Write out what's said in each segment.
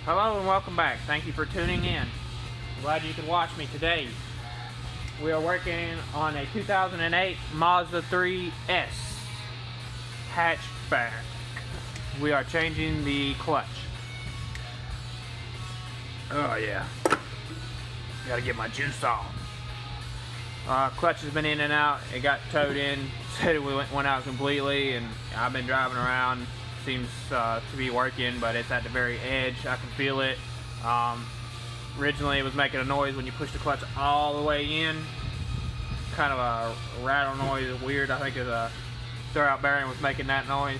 Hello and welcome back. Thank you for tuning in. Glad you could watch me today. We are working on a 2008 Mazda 3S hatchback. We are changing the clutch. Oh yeah. Gotta get my juice on. Clutch has been in and out. It got towed in. Said it went out completely, and I've been driving around. Seems to be working, but it's at the very edge. I can feel it. Originally it was making a noise when you push the clutch all the way in. Kind of a rattle noise. Weird. I think the throwout bearing was making that noise.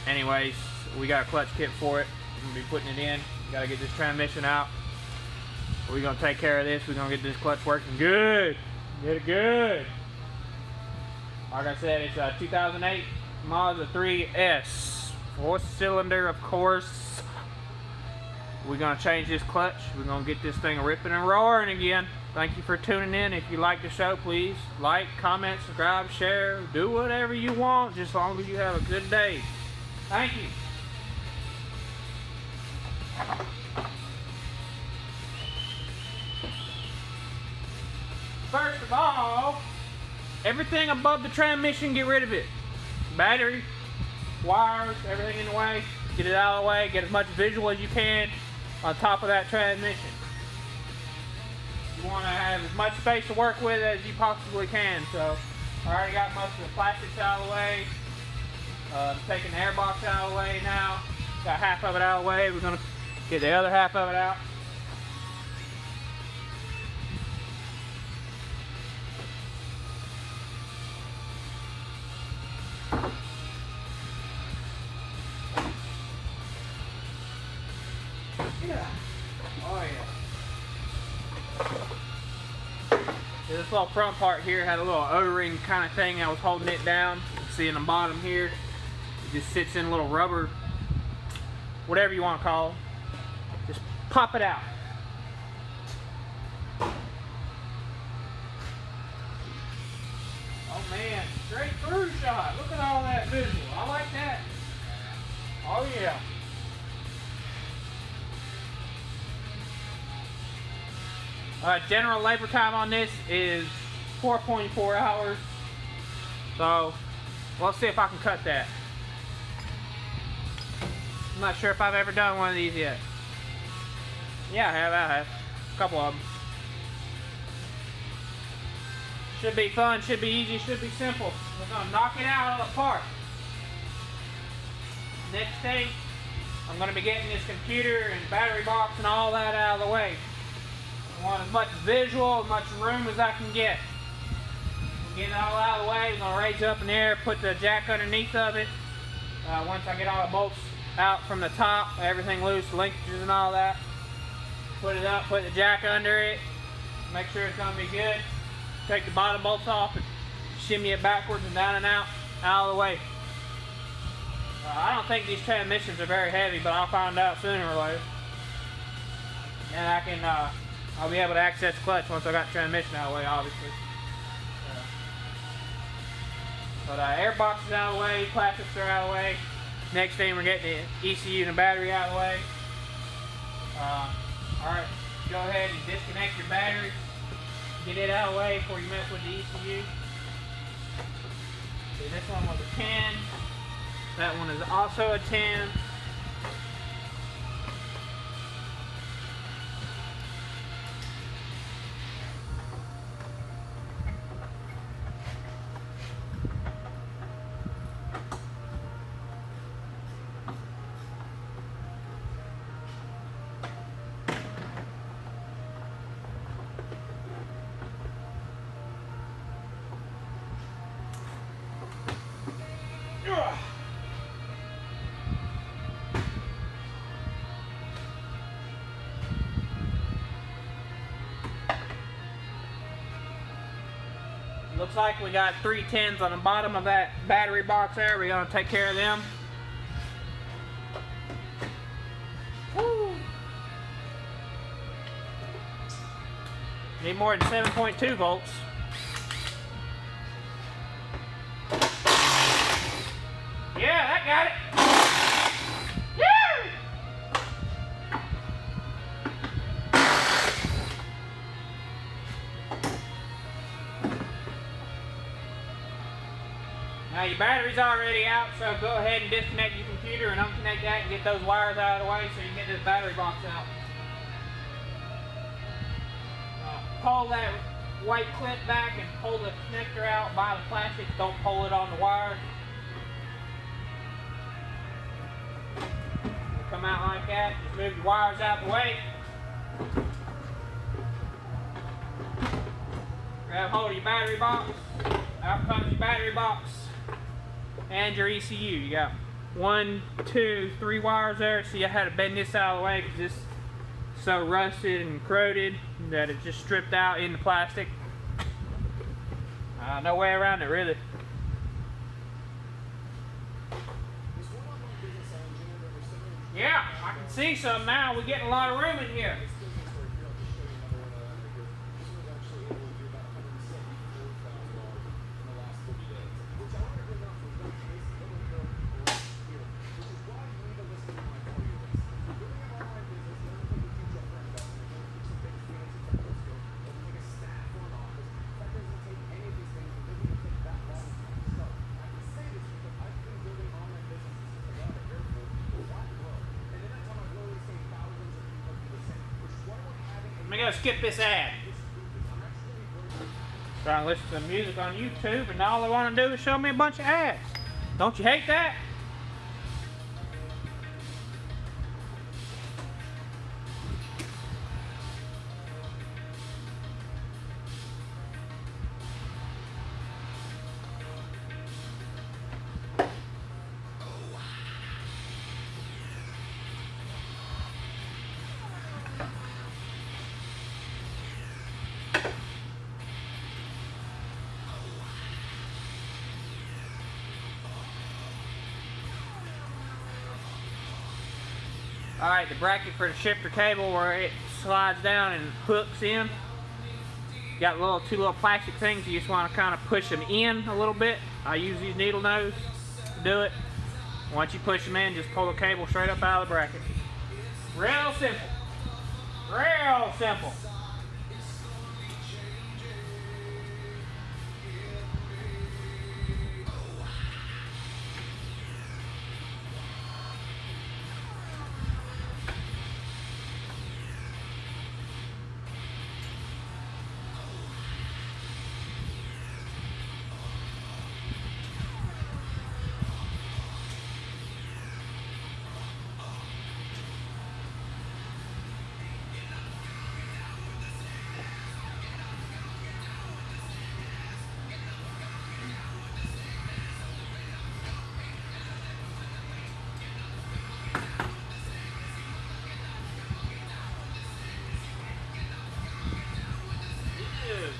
Anyways, we got a clutch kit for it. I'm going to be putting it in. Got to get this transmission out. We're going to take care of this. We're going to get this clutch working good. Get it good. Like I said, it's a 2008 Mazda 3S. 4-cylinder, of course. We're going to change this clutch. We're going to get this thing ripping and roaring again. Thank you for tuning in. If you like the show, please like, comment, subscribe, share. Do whatever you want, just as long as you have a good day. Thank you. First of all, everything above the transmission, get rid of it. Battery, wires, everything in the way. Get it out of the way. Get as much visual as you can on top of that transmission. You want to have as much space to work with as you possibly can. So I already got most of the plastics out of the way. Taking the airbox out of the way now. Got half of it out of the way. We're going to get the other half of it out. Yeah. Oh yeah. This little front part here had a little O-ring kind of thing that was holding it down. You can see in the bottom here, it just sits in a little rubber, whatever you want to call it. Just pop it out. Oh man, straight through shot. Look at all that visual. I like that. Oh yeah. General labor time on this is 4.4 hours. So, let's see if I can cut that. I'm not sure if I've ever done one of these yet. Yeah, I have. A couple of them. Should be fun, should be easy, should be simple. We're going to knock it out of the park. Next thing, I'm going to be getting this computer and battery box and all that out of the way. I want as much visual, as much room as I can get. Get it all out of the way. I'm going to raise it up in the air, put the jack underneath of it. Once I get all the bolts out from the top, everything loose, linkages and all that. Put it up, put the jack under it. Make sure it's going to be good. Take the bottom bolts off and shimmy it backwards and down and out of the way. I don't think these transmissions are very heavy, but I'll find out sooner or later. And I can, I'll be able to access the clutch once I got the transmission out of the way, obviously. But airbox is out of the way, plastics are out of the way. Next thing, we're getting the ECU and the battery out of the way. Alright, go ahead and disconnect your battery. Get it out of the way before you mess with the ECU. See, this one was a 10. That one is also a 10. Looks like we got 3 10s on the bottom of that battery box there. We're going to take care of them. Woo. Need more than 7.2 volts. Yeah, that got it. Yeah. Now your battery's already out, so go ahead and disconnect your computer and unconnect that and get those wires out of the way so you can get this battery box out. Pull that white clip back and pull the connector out by the plastic. Don't pull it on the wire. It'll come out like that. Just move your wires out the way. Grab hold of your battery box. Out comes your battery box and your ECU. You got 1, 2, 3 wires there. See, I had to bend this out of the way because this is so rusted and corroded that it just stripped out in the plastic. No way around it, really. Yeah, I can see some now. We're getting a lot of room in here. I'm gonna skip this ad. Trying to listen to music on YouTube and all they want to do is show me a bunch of ads. Don't you hate that? Alright, the bracket for the shifter cable where it slides down and hooks in. Got two little plastic things. You just want to kind of push them in a little bit. I use these needle nose to do it. Once you push them in, just pull the cable straight up out of the bracket. Real simple. Real simple.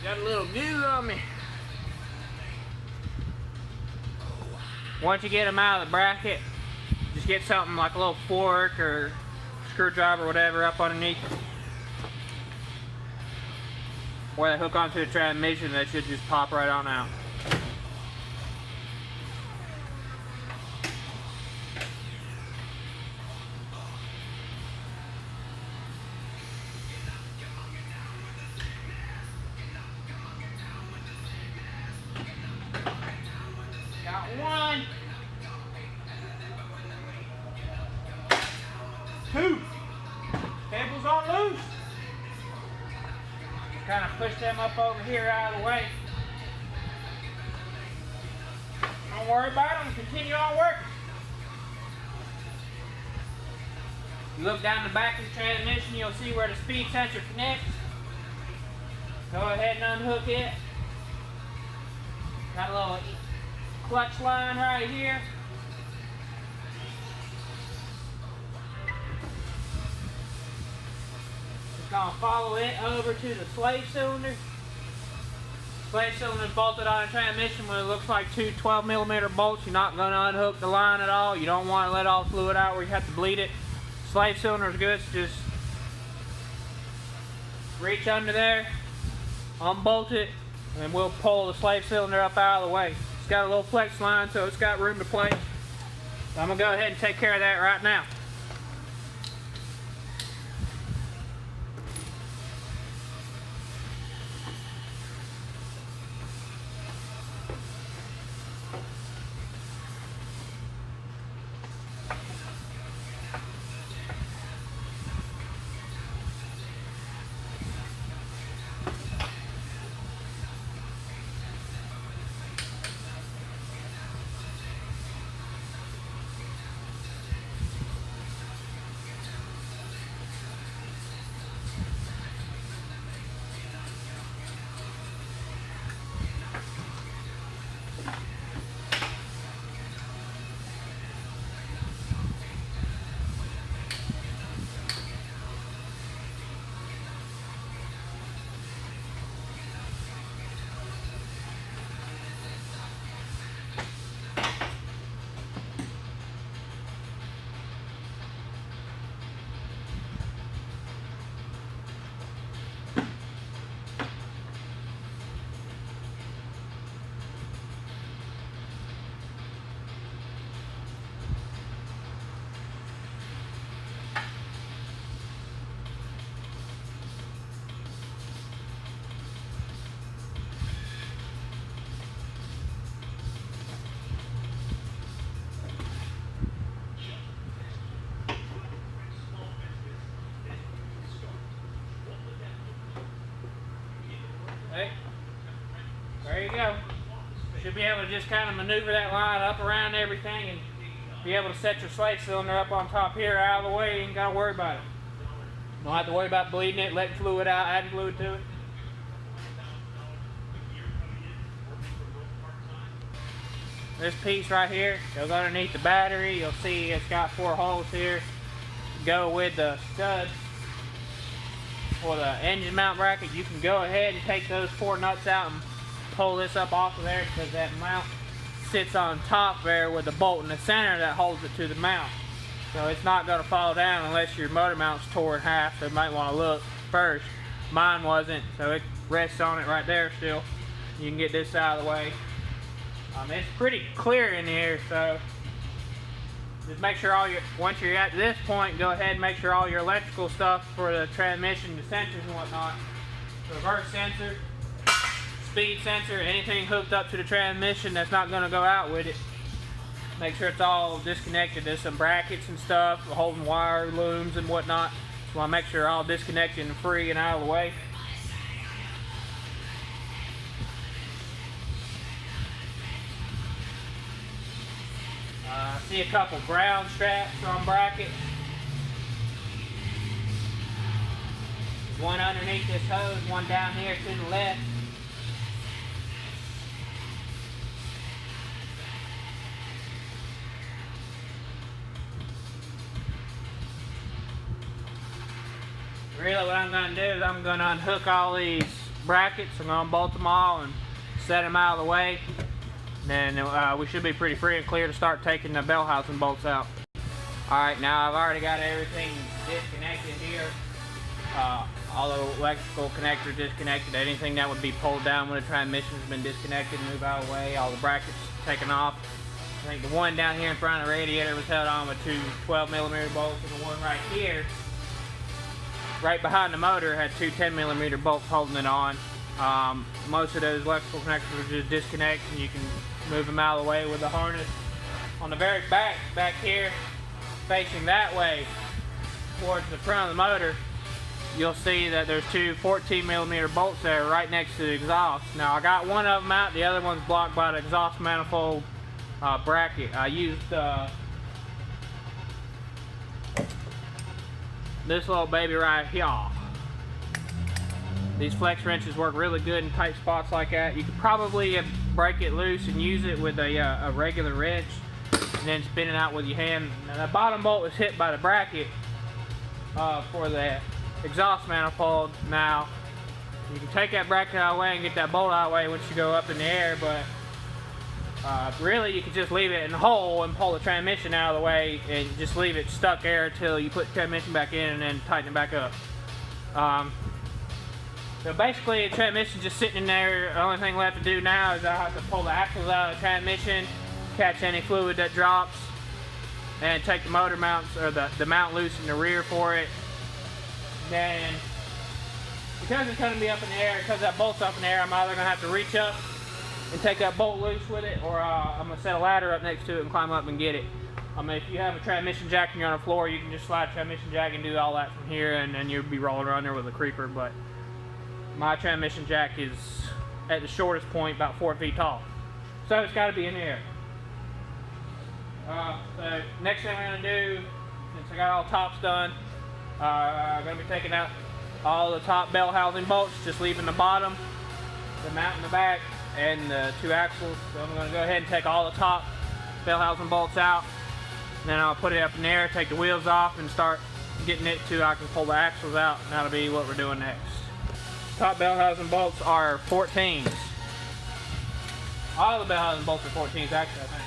Got a little goo on me. Once you get them out of the bracket, just get something like a little fork or screwdriver or whatever up underneath where they hook onto the transmission. That should just pop right on out. One, 2, cables on loose. Kind of push them up over here out of the way. Don't worry about them, continue on working. You look down the back of the transmission, you'll see where the speed sensor connects. Go ahead and unhook it. Got a little clutch line right here. Just gonna follow it over to the slave cylinder. Slave cylinder is bolted on a transmission when it looks like two 12mm bolts. You're not gonna unhook the line at all. You don't want to let all fluid out where you have to bleed it. Slave cylinder is good, so just reach under there, unbolt it, and we'll pull the slave cylinder up out of the way. It's got a little flex line, so it's got room to play. So I'm going to go ahead and take care of that right now. should be able to just kind of maneuver that line up around everything and be able to set your slate cylinder up on top here out of the way. You ain't got to worry about it. Don't have to worry about bleeding it, letting fluid out, adding fluid to it. This piece right here goes underneath the battery. You'll see it's got 4 holes here to go with the studs for the engine mount bracket. You can go ahead and take those 4 nuts out and pull this up off of there, because that mount sits on top there with the bolt in the center that holds it to the mount. So it's not going to fall down unless your motor mount's tore in half, so you might want to look first. Mine wasn't, so it rests on it right there still. You can get this out of the way. It's pretty clear in here, so just make sure once you're at this point, go ahead and make sure all your electrical stuff for the transmission, the sensors and whatnot, reverse sensor, speed sensor, anything hooked up to the transmission that's not going to go out with it, make sure it's all disconnected. There's some brackets and stuff holding wire looms and whatnot, so I want to make sure all disconnected and free and out of the way. I see a couple ground straps on brackets. One underneath this hose, one down here to the left. Really what I'm going to do is I'm going to unhook all these brackets. I'm going to bolt them all and set them out of the way. Then we should be pretty free and clear to start taking the Bellhousing bolts out. Alright, now I've already got everything disconnected here. All the electrical connectors disconnected. Anything that would be pulled down when the transmission has been disconnected, move out of the way. All the brackets taken off. I think the one down here in front of the radiator was held on with 2 12mm bolts, and the one right here, right behind the motor, had 2 10mm bolts holding it on. Most of those electrical connectors are just disconnect, and you can move them out of the way with the harness. On the very back here, facing that way towards the front of the motor, you'll see that there's 2 14mm bolts there right next to the exhaust. Now I got one of them out, the other one's blocked by the exhaust manifold bracket. I used this little baby right here. These flex wrenches work really good in tight spots like that. You could probably break it loose and use it with a regular wrench, and then spin it out with your hand. Now, the bottom bolt was hit by the bracket for the exhaust manifold. Now you can take that bracket out of the way and get that bolt out of the way once you go up in the air, but really you can just leave it in the hole and pull the transmission out of the way and just leave it stuck there until you put the transmission back in and then tighten it back up. So basically the transmission's just sitting in there. The only thing left to do now is I have to pull the axles out of the transmission, catch any fluid that drops, and take the motor mounts, or the mount loose in the rear for it. Then, because it's going to be up in the air, because that bolt's up in the air, I'm either going to have to reach up and take that bolt loose with it, or I'm going to set a ladder up next to it and climb up and get it. I mean, if you have a transmission jack and you're on the floor, you can just slide a transmission jack and do all that from here, and then you'll be rolling around there with a creeper. But my transmission jack is at the shortest point about 4 feet tall, so it's got to be in the air. So next thing we're going to do, since I got all tops done, I'm going to be taking out all the top Bellhousing bolts, just leaving the bottom, the mount in the back, and the 2 axles. So I'm going to go ahead and take all the top Bellhousing bolts out. Then I'll put it up in the air, take the wheels off, and start getting it to I can pull the axles out, and that'll be what we're doing next. Top Bellhousing bolts are 14s. All the Bellhousing bolts are 14s, actually, I think.